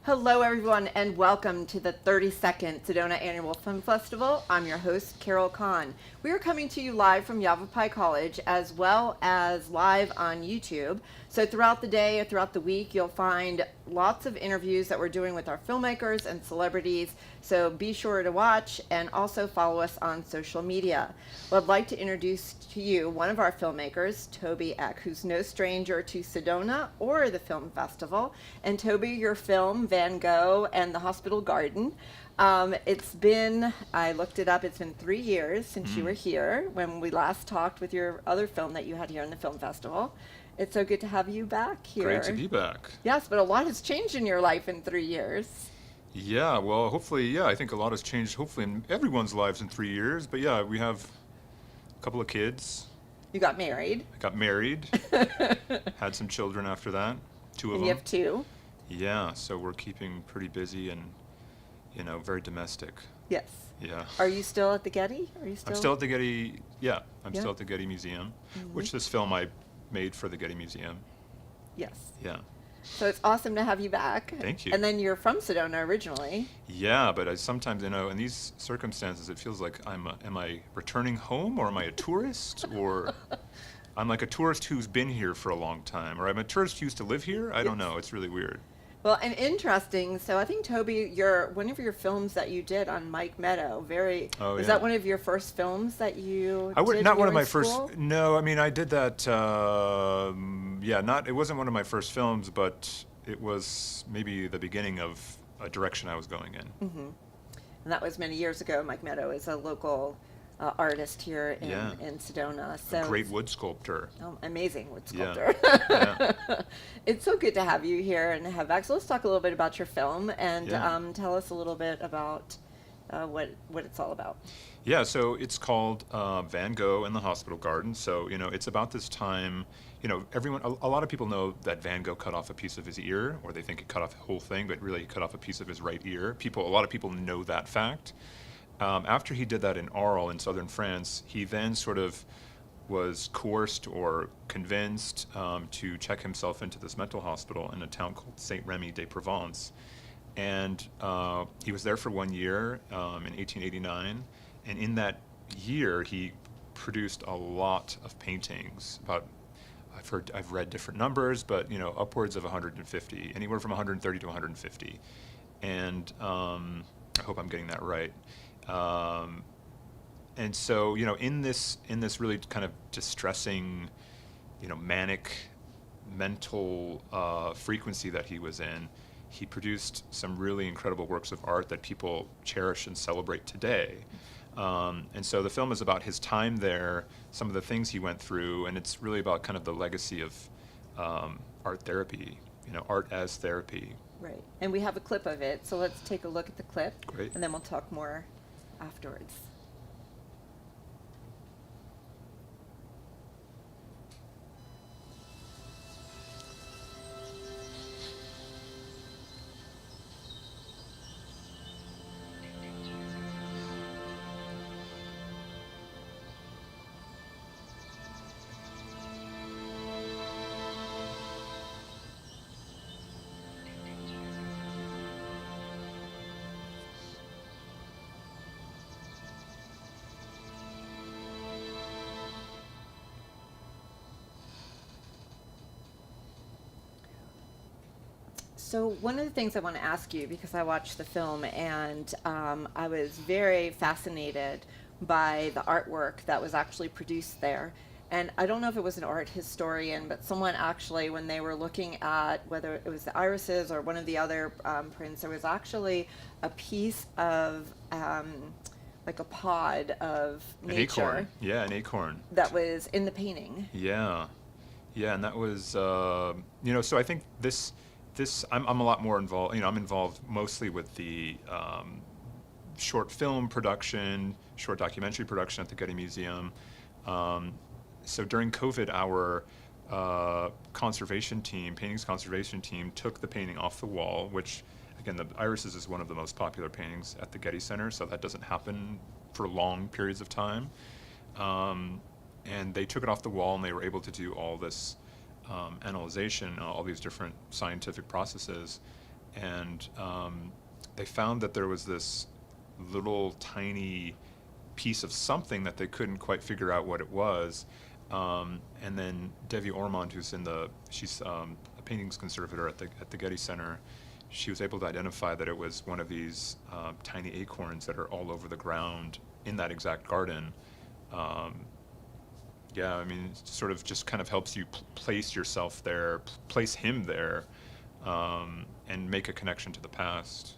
Hello, everyone, and welcome to the 32nd Sedona Annual Film Festival. I'm your host, Carol Kahn. We are coming to you live from Yavapai College as well as live on YouTube. So throughout the day or throughout the week, you'll find lots of interviews that we're doing with our filmmakers and celebrities. So be sure to watch and also follow us on social media. Well, I'd like to introduce to you one of our filmmakers, Toby Eck, who's no stranger to Sedona or the film festival. And Toby, your film, Van Gogh and the Hospital Garden. I looked it up, it's been 3 years since you were here when we last talked with your other film that you had here in the film festival. It's so good to have you back here. Great to be back. Yes, but a lot has changed in your life in 3 years. Yeah, well, hopefully, I think a lot has changed, hopefully, in everyone's lives in 3 years. But yeah, we have a couple of kids. You got married. I got married, had some children after that, two of And them. you have two. Yeah, so we're keeping pretty busy and, very domestic. Yes. Yeah. Are you still at the Getty? I'm still at the Getty, Yeah. still at the Getty Museum, Mhm. which this film I made for the Getty Museum. Yes. Yeah. So it's awesome to have you back. Thank you. And then you're from Sedona originally. Yeah, but I sometimes, in these circumstances, it feels like am I returning home, or am I a tourist, or I'm like a tourist who's been here for a long time, or I'm a tourist who used to live here. I don't know. It's really weird. Well, and interesting. So I think Toby, one of your films that you did on Mike Meadow, Oh, is yeah. that one of your first films that you I would did not when one you of were my in school? first. No, I mean I did that. Yeah, not. It wasn't one of my first films, but it was maybe the beginning of a direction I was going in. Mm-hmm. And that was many years ago. Mike Meadow is a local artist here Yeah. in Sedona. A So great wood sculptor. amazing wood Yeah. sculptor. Yeah. It's so good to have you here and have back. So let's talk a little bit about your film and Yeah. tell us a little bit about what it's all about. Yeah, so it's called Van Gogh and the Hospital Garden. So, it's about this time, a lot of people know that Van Gogh cut off a piece of his ear, or they think he cut off the whole thing, but really he cut off a piece of his right ear. A lot of people know that fact. After he did that in Arles in southern France, he then sort of was coerced or convinced to check himself into this mental hospital in a town called Saint Remy de Provence. And he was there for 1 year in 1889. And in that year, he produced a lot of paintings. I've read different numbers, but upwards of 150, anywhere from 130 to 150. And I hope I'm getting that right. And so, in this really kind of distressing, manic mental frequency that he was in, he produced some really incredible works of art that people cherish and celebrate today. And so the film is about his time there, some of the things he went through, and it's really about kind of the legacy of art therapy, art as therapy. Right. And we have a clip of it. So let's take a look at the clip. Great. And then we'll talk more afterwards. So one of the things I want to ask you, because I watched the film and I was very fascinated by the artwork that was actually produced there. And I don't know if it was an art historian, but someone actually, when they were looking at whether it was the irises or one of the other prints, there was actually a piece of like a pod of An nature acorn. Yeah, an acorn. that was in the painting. Yeah, yeah, and that was, so I think I'm a lot more involved. I'm involved mostly with the short film production, short documentary production at the Getty Museum. So during COVID, our paintings conservation team, took the painting off the wall, which, again, the irises is one of the most popular paintings at the Getty Center, so that doesn't happen for long periods of time. And they took it off the wall, and they were able to do all this analyzation, all these different scientific processes. and they found that there was this little tiny piece of something that they couldn't quite figure out what it was. And then Devi Ormond, she's a paintings conservator at the Getty Center, she was able to identify that it was one of these tiny acorns that are all over the ground in that exact garden. Um, yeah, I mean, it sort of just kind of helps you place yourself there, place him there, and make a connection to the past.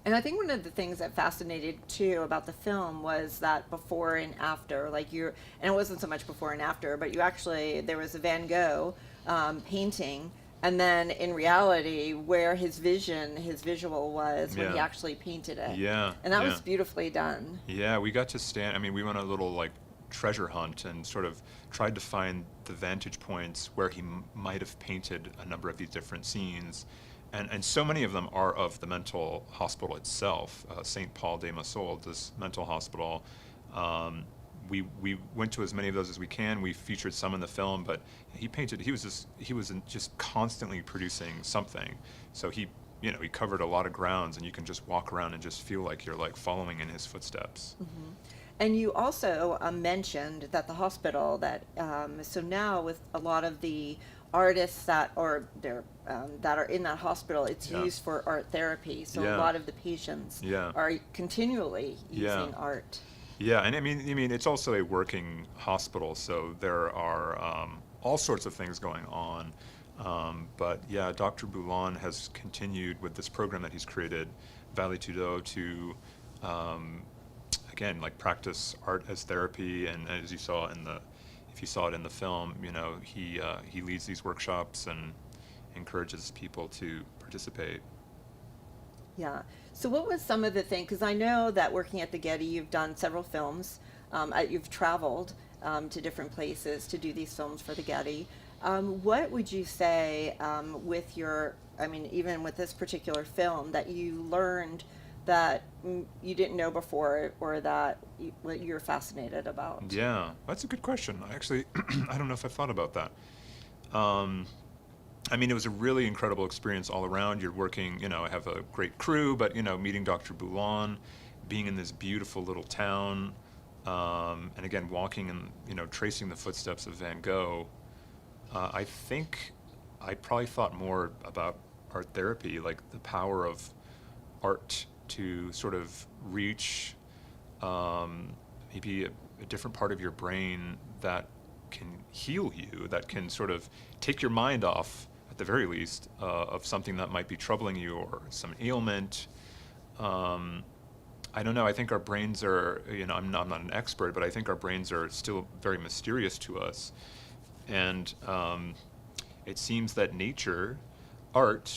And I think one of the things that fascinated too about the film was that before and after, like and it wasn't so much before and after, but there was a Van Gogh painting, and then in reality, where his visual was when he Yeah, actually painted it. yeah, And that yeah. was beautifully done. Yeah, we got to stand. I mean, we went on a little like treasure hunt and sort of tried to find the vantage points where he might have painted a number of these different scenes. And so many of them are of the mental hospital itself, St. Paul de Massol, this mental hospital. Um, we went to as many of those as we can. We featured some in the film, but he was just constantly producing something. So he covered a lot of grounds, and you can just walk around and just feel like you're like following in his footsteps. Hmm. And you also mentioned that the hospital so now with a lot of the artists that are in that hospital, it's Yeah, used for art therapy. So a yeah, lot of the patients yeah, are continually yeah. using art. Yeah, and I mean, it's also a working hospital, so there are all sorts of things going on. But yeah, Dr. Boulon has continued with this program that he's created, Valley Tudo, to um, again like practice art as therapy. And as you saw if you saw it in the film, he leads these workshops and encourages people to participate. Yeah. So what was some of the things, because I know that working at the Getty, you've done several films, you've traveled to different places to do these films for the Getty. What would you say even with this particular film, that you learned that you didn't know before, or that what you're fascinated about? Yeah, that's a good question. Actually, I don't know if I've thought about that. Um, I mean, it was a really incredible experience all around. You're working, I have a great crew, but, meeting Dr. Boulon, being in this beautiful little town, and again, walking and, tracing the footsteps of Van Gogh. I think I probably thought more about art therapy, like the power of art to sort of reach um, maybe a different part of your brain that can heal you, that can sort of take your mind off, at the very least, of something that might be troubling you or some ailment. Um, I don't know. I think our brains are, I'm not an expert, but I think our brains are still very mysterious to us. And it seems that nature, art,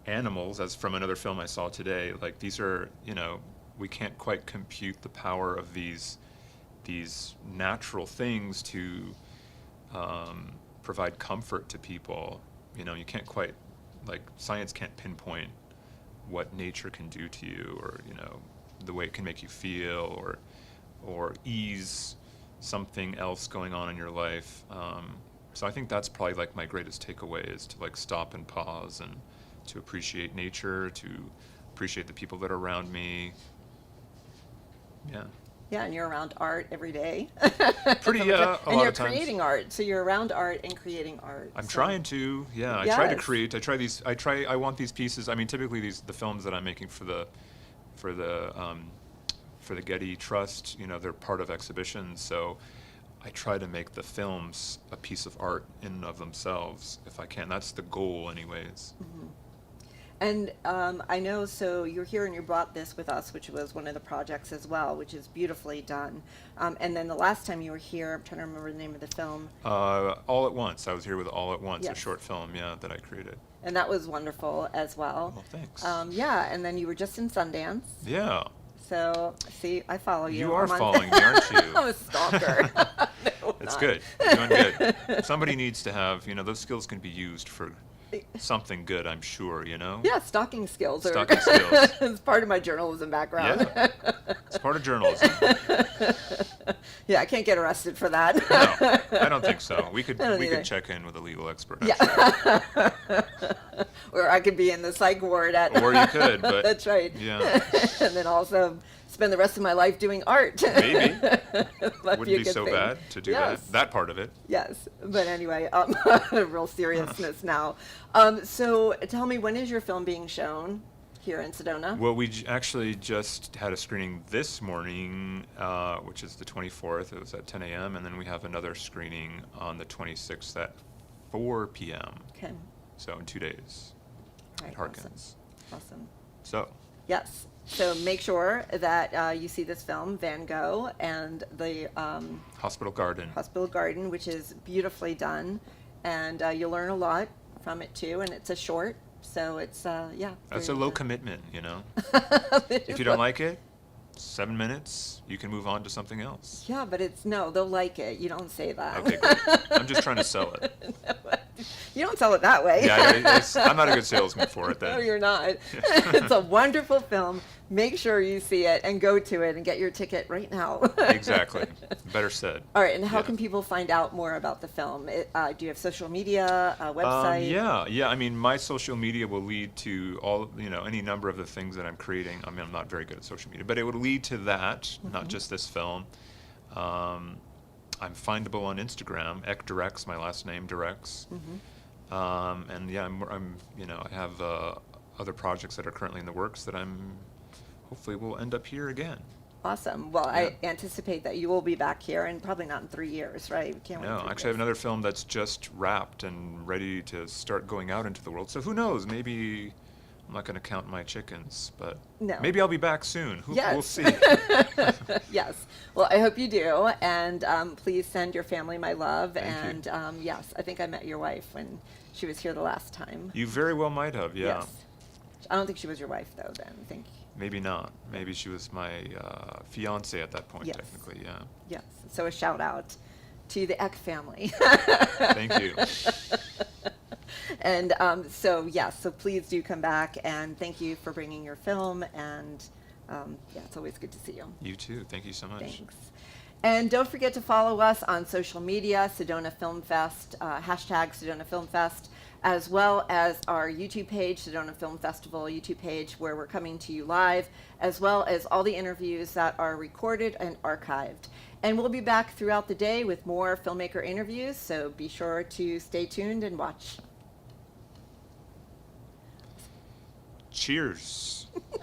animals, as from another film I saw today, like these are, we can't quite compute the power of these natural things to provide comfort to people. You can't quite, like, science can't pinpoint what nature can do to you, or the way it can make you feel, or ease something else going on in your life. So I think that's probably like my greatest takeaway, is to like stop and pause and to appreciate nature, to appreciate the people that are around me. Yeah. Yeah, and you're around art every day. Pretty, From a a and lot you're of times. creating art, so you're around art and creating art. I'm So trying to, yeah. I try to yes. create. I want these pieces. I mean, typically the films that I'm making for the for the Getty Trust, they're part of exhibitions. So I try to make the films a piece of art in and of themselves, if I can. That's the goal, anyways. Mhm. And I know, so you're here and you brought this with us, which was one of the projects as well, which is beautifully done. And then the last time you were here, I'm trying to remember the name of the film. All at Once. I was here with All at Once, a Yes. short film, yeah, that I created. And that was wonderful as well. Well, thanks. Yeah, and then you were just in Sundance. Yeah, So, see, I follow you. you are I'm on. following me, aren't you? I'm a stalker. No, That's not. good. You're doing good. Somebody needs to have, those skills can be used for something good, I'm sure, Yeah, stalking skills are Stalking skills. it's part of my journalism background. Yeah, it's part of journalism. Yeah, I can't get arrested for that. No, I don't think so. We could I don't we either. could check in with a legal expert. I'm Yeah. Or I could be in the psych ward at. sure. Or you could, but That's right. yeah, And then also spend the rest of my life doing art. maybe Might wouldn't a be good so thing. bad to do Yes. that part of it. Yes. But anyway, real seriousness now. So tell me, when is your film being shown here in Sedona? Well, we actually just had a screening this morning, which is the 24th. It was at 10 a.m. And then we have another screening on the 26th at 4 p.m. Okay. So in 2 days All at right, Harkins. Awesome. So Yes. So make sure that you see this film, Van Gogh, and the Hospital Garden. Hospital Garden, which is beautifully done, and you'll learn a lot from it too. And it's a short, so it's yeah. That's a very low good. commitment, you know. It If is you don't low- like it, 7 minutes, you can move on to something else. Yeah, but it's no, they'll like it. You don't say that. Okay, great. I'm just trying to sell it. You don't sell it that way. Yeah, I'm not a good salesman for it No, then. you're not. It's a wonderful film. Make sure you see it and go to it and get your ticket right now. Exactly. Better said. All right, and how Yeah. can people find out more about the film? Do you have social media, a website? Yeah. I mean, my social media will lead to all, any number of the things that I'm creating. I mean, I'm not very good at social media, but it would lead to that, not just this film. I'm findable on Instagram. Directs, my last name, Directs. And yeah, I have other projects that are currently in the works that hopefully will end up here again. Awesome. Well, Yeah. I anticipate that you will be back here, and probably not in 3 years, right? We can't wait No, 3 actually, I have years. another film that's just wrapped and ready to start going out into the world. So who knows? Maybe I'm not going to count my chickens, but No. maybe I'll be back soon. We'll Yes. see. Yes. Well, I hope you do, and please send your family my love. Thank you. And yes, I think I met your wife when she was here the last time. You very well might have, yeah. Yes. I don't think she was your wife though. Then I think Maybe not. Maybe she was my fiance at that point, Yes. technically, yeah. yes. So a shout out to the Eck family. Thank you. And so yes, so please do come back, and thank you for bringing your film. And yeah, it's always good to see you. You too. Thank you so much. Thanks. And don't forget to follow us on social media, Sedona Film Fest, hashtag Sedona Film Fest, as well as our YouTube page, Sedona Film Festival YouTube page, where we're coming to you live, as well as all the interviews that are recorded and archived. And we'll be back throughout the day with more filmmaker interviews, so be sure to stay tuned and watch. Cheers.